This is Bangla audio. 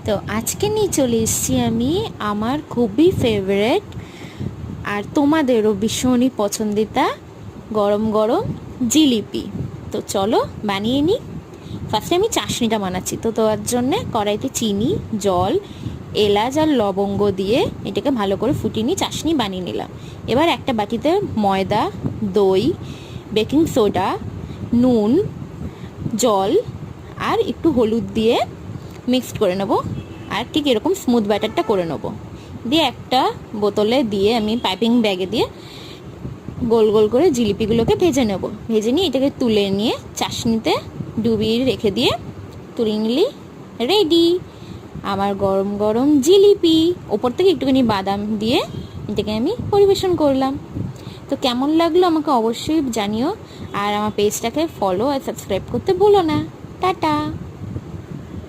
তো আজকে নিয়ে চলে এসেছি আমি আমার খুবই ফেভারেট আর তোমাদেরও ভীষণই পছন্দিতা গরম গরম জিলিপি। তো চলো বানিয়ে নিই। ফার্স্টে আমি চাশনিটা বানাচ্ছি, তো তার জন্যে কড়াইতে চিনি, জল, এলাচ আর লবঙ্গ দিয়ে এটাকে ভালো করে ফুটিয়ে নিয়ে চাশনি বানিয়ে নিলাম। এবার একটা বাটিতে ময়দা, দই, বেকিং সোডা, নুন, জল আর একটু হলুদ দিয়ে মিক্সড করে নেব। আর ঠিক এরকম স্মুথ ব্যাটারটা করে নেব। দিয়ে একটা বোতলে দিয়ে আমি পাইপিং ব্যাগে দিয়ে গোল গোল করে জিলিপিগুলোকে ভেজে নেব। ভেজে নিয়ে এটাকে তুলে নিয়ে চাশনিতে ডুবিয়ে রেখে দিয়ে তুলে নিলি রেডি আমার গরম গরম জিলিপি। ওপর থেকে একটুখানি বাদাম দিয়ে এটাকে আমি পরিবেশন করলাম। তো কেমন লাগলো আমাকে অবশ্যই জানিও, আর আমার পেজটাকে ফলো আর সাবস্ক্রাইব করতে ভুলো না। টাটা।